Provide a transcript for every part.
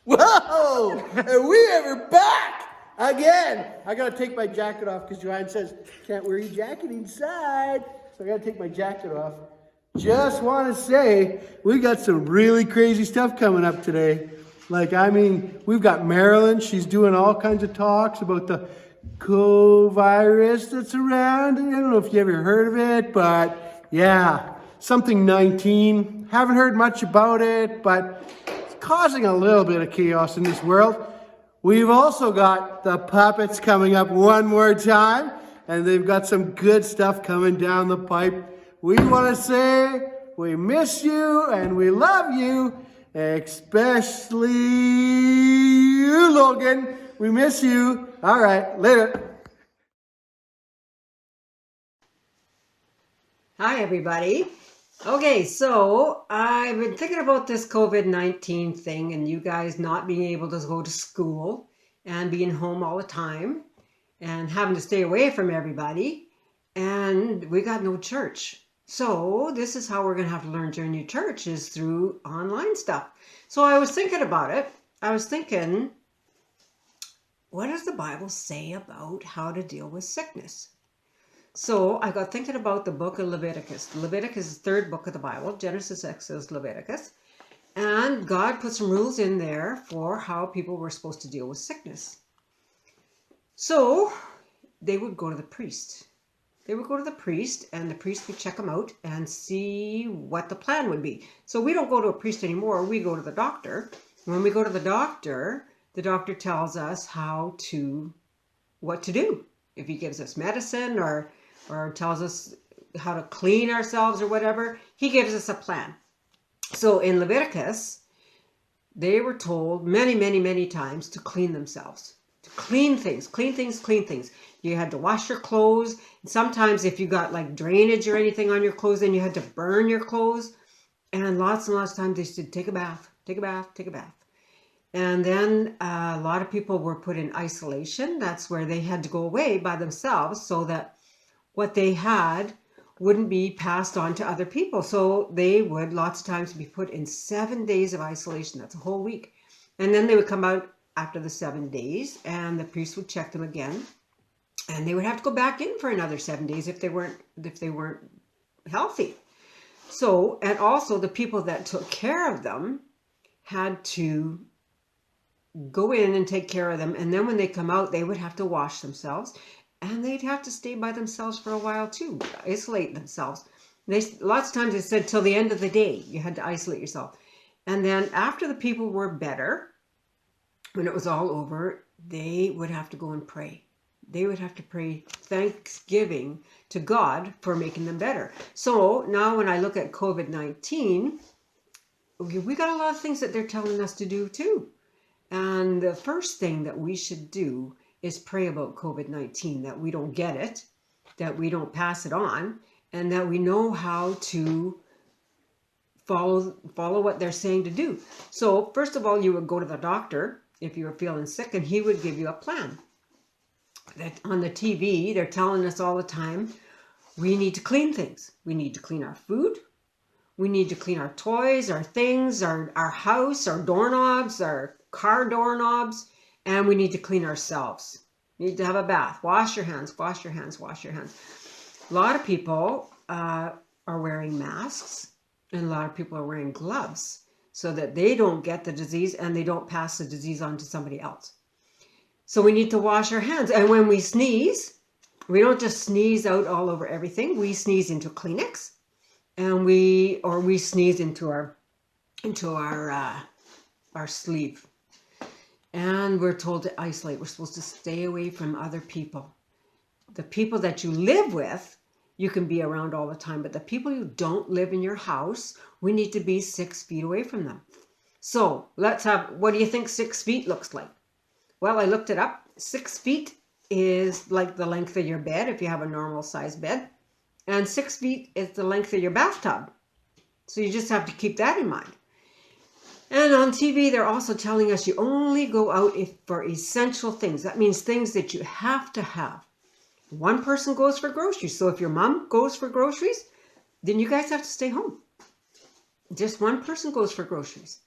Whoa! Are we ever back? Again! I gotta take my jacket off because Joanne says, can't wear your jacket inside. So I gotta take my jacket off. Just want to say, we got some really crazy stuff coming up today. We've got Marilyn. She's doing all kinds of talks about the co-virus that's around. I don't know if you ever heard of it, but yeah, something 19. Haven't heard much about it, but it's causing a little bit of chaos in this world. We've also got the puppets coming up one more time, and they've got some good stuff coming down the pipe. We want to say we miss you and we love you, especially you, Logan. We miss you. All right, later. Hi, everybody. Okay, so I've been thinking about this COVID-19 thing and you guys not being able to go to school and being home all the time and having to stay away from everybody, and we got no church. So this is how we're going to have to learn to new church, is through online stuff. So I was thinking about it. I was thinking, what does the Bible say about how to deal with sickness? So I got thinking about the book of Leviticus. Leviticus is the third book of the Bible. Genesis, Exodus, Leviticus. And God put some rules in there for how people were supposed to deal with sickness. So they would go to the priest. They would go to the priest, and the priest would check them out and see what the plan would be. So we don't go to a priest anymore. We go to the doctor. When we go to the doctor tells us what to do. If he gives us medicine or tells us how to clean ourselves or whatever, he gives us a plan. So in Leviticus, they were told many, many, many times to clean themselves. To clean things. You had to wash your clothes. Sometimes if you got like drainage or anything on your clothes, then you had to burn your clothes. And lots of times they said, take a bath. And then a lot of people were put in isolation. That's where they had to go away by themselves so that what they had wouldn't be passed on to other people. So they would lots of times be put in 7 days of isolation. That's a whole week. And then they would come out after the 7 days, and the priest would check them again. And they would have to go back in for another 7 days if they weren't healthy. So, and also the people that took care of them had to go in and take care of them. And then when they come out, they would have to wash themselves, and they'd have to stay by themselves for a while too, isolate themselves. Lots of times it said till the end of the day, you had to isolate yourself. And then after the people were better, when it was all over, they would have to go and pray. They would have to pray thanksgiving to God for making them better. So now when I look at COVID-19, we got a lot of things that they're telling us to do too. And the first thing that we should do is pray about COVID-19, that we don't get it, that we don't pass it on, and that we know how to follow what they're saying to do. So first of all, you would go to the doctor if you were feeling sick, and he would give you a plan. That on the TV, they're telling us all the time, we need to clean things. We need to clean our food. We need to clean our toys, our things, our house, our doorknobs, our car doorknobs, and we need to clean ourselves. You need to have a bath. Wash your hands. A lot of people are wearing masks, and a lot of people are wearing gloves so that they don't get the disease and they don't pass the disease on to somebody else. So we need to wash our hands. And when we sneeze, we don't just sneeze out all over everything. We sneeze into Kleenex, and we sneeze into our sleeve. And we're told to isolate. We're supposed to stay away from other people. The people that you live with, you can be around all the time. But the people who don't live in your house, we need to be 6 feet away from them. So what do you think 6 feet looks like? Well, I looked it up. 6 feet is like the length of your bed if you have a normal size bed. And 6 feet is the length of your bathtub. So you just have to keep that in mind. And on TV, they're also telling us you only go out for essential things. That means things that you have to have. One person goes for groceries. So if your mom goes for groceries, then you guys have to stay home. Just one person goes for groceries.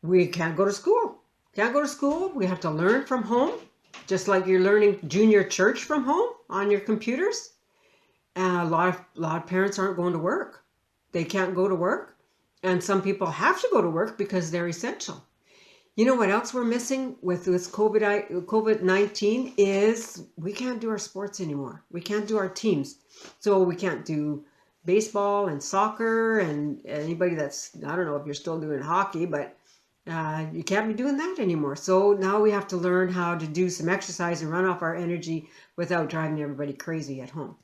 We can't go to school. Can't go to school. We have to learn from home, just like you're learning junior church from home on your computers. And a lot of parents aren't going to work. They can't go to work. And some people have to go to work because they're essential. You know what else we're missing with this COVID-19 is we can't do our sports anymore. We can't do our teams. So we can't do baseball and soccer, and anybody that's, I don't know if you're still doing hockey, but you can't be doing that anymore. So now we have to learn how to do some exercise and run off our energy without driving everybody crazy at home.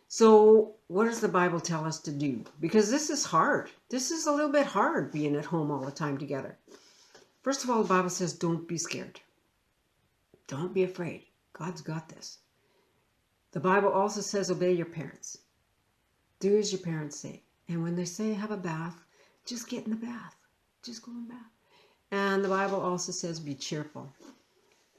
So what does the Bible tell us to do? Because this is hard. This is a little bit hard being at home all the time together. First of all, the Bible says, don't be scared. Don't be afraid. God's got this. The Bible also says, obey your parents. Do as your parents say. And when they say have a bath, just get in the bath. Just go in the bath. And the Bible also says, be cheerful.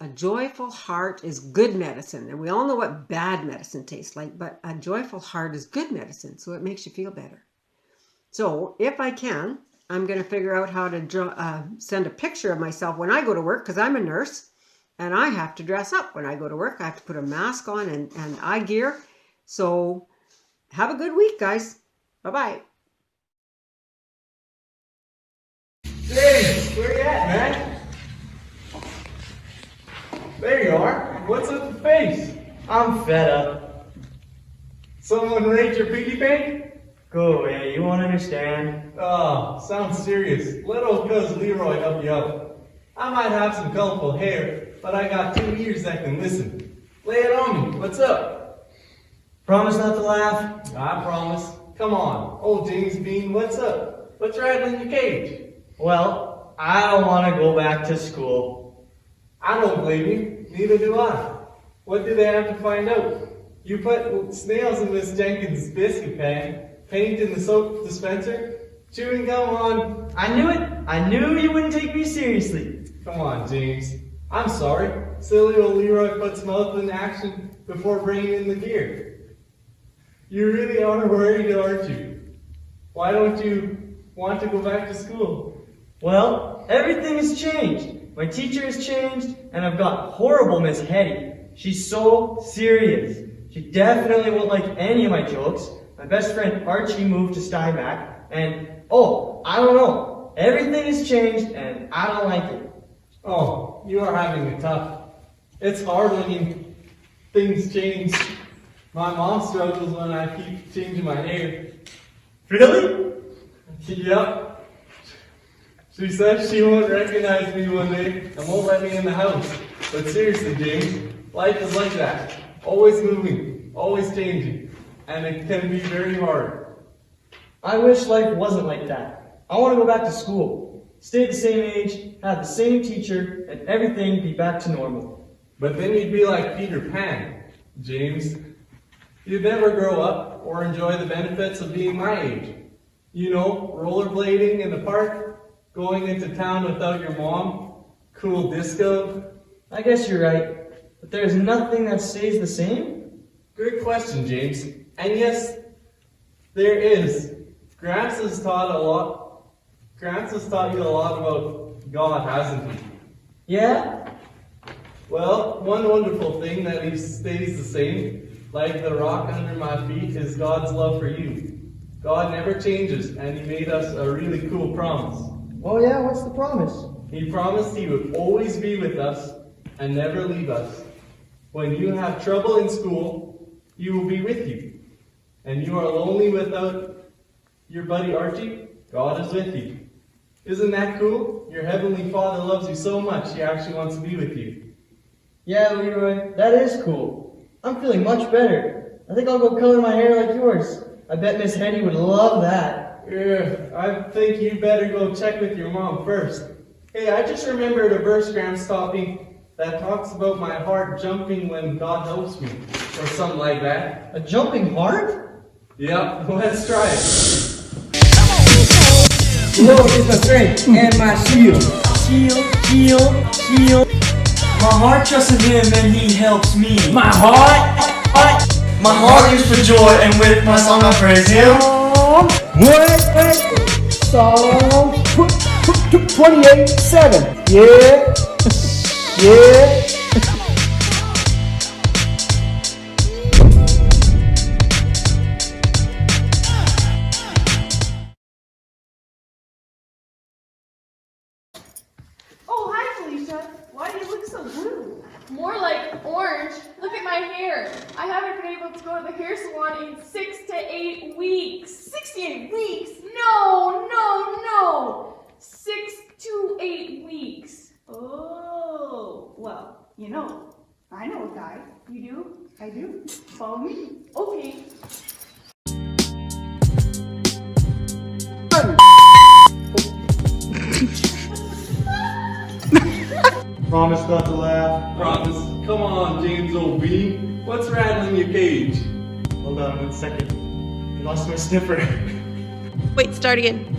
A joyful heart is good medicine. And we all know what bad medicine tastes like, but a joyful heart is good medicine, so it makes you feel better. So if I can, I'm going to figure out how to send a picture of myself when I go to work, because I'm a nurse and I have to dress up when I go to work. I have to put a mask on and eye gear. So have a good week, guys. Bye-bye. Hey, where you at, man? There you are. What's with the face? I'm fed up. Someone raid your piggy bank? Go away, you won't understand. Oh, sounds serious. Let old cuz Leroy help you out. I might have some colorful hair, but I got 2 ears that can listen. Lay it on me. What's up? Promise not to laugh? I promise. Come on. Old James Bean, what's up? What's rattling your cage? Well, I don't want to go back to school. I don't blame you. Neither do I. What do they have to find out? You put snails in Miss Jenkins' biscuit pan, paint in the soap dispenser, chewing gum on... I knew it. I knew you wouldn't take me seriously. Come on, James. I'm sorry. Silly old Leroy puts mouth in action before bringing in the gear. You really are worried, aren't you? Why don't you want to go back to school? Well, everything has changed. My teacher has changed, and I've got horrible Miss Hetty. She's so serious. She definitely won't like any of my jokes. My best friend Archie moved to Steinbach, and I don't know. Everything has changed, and I don't like it. Oh, you are having it tough. It's hard when things change. My mom struggles when I keep changing my hair. Really? Yep. She says she won't recognize me one day and won't let me in the house. But seriously, James, life is like that. Always moving, always changing. And it can be very hard. I wish life wasn't like that. I want to go back to school, stay the same age, have the same teacher, and everything be back to normal. But then you'd be like Peter Pan, James. You'd never grow up or enjoy the benefits of being my age. You know, rollerblading in the park, going into town without your mom, cool disco. I guess you're right, but there's nothing that stays the same? Good question, James. And yes, there is. Gramps has taught you a lot about God, hasn't he? Yeah? Well, one wonderful thing that he stays the same, like the rock under my feet, is God's love for you. God never changes, and he made us a really cool promise. Oh yeah, what's the promise? He promised he would always be with us and never leave us. When you have trouble in school, he will be with you. And you are lonely without your buddy Archie, God is with you. Isn't that cool? Your heavenly Father loves you so much, he actually wants to be with you. Yeah, Leroy, that is cool. I'm feeling much better. I think I'll go color my hair like yours. I bet Miss Hetty would love that. Yeah, I think you better go check with your mom first. Hey, I just remembered a verse Gramps taught me that talks about my heart jumping when God helps me, or something like that. A jumping heart? Yep, let's try it. The Lord is my strength and my shield. Shield, shield, shield. My heart trusts in him and he helps me. My heart. My heart leaps for joy and with my song I praise him. What? Psalm 28:7. Yeah. Yeah. Oh, hi, Felicia. Why do you look so blue? More like orange. Look at my hair. I haven't been able to go to the hair salon in 6 to 8 weeks. 6 to 8 weeks? No. 6 to 8 weeks. Oh, well, you know, I know a guy. You do? I do. Follow me. Okay. Promise not to laugh. Promise. Come on, James O.B. What's rattling your cage? Hold on 1 second. I lost my sniffer. Wait, start again.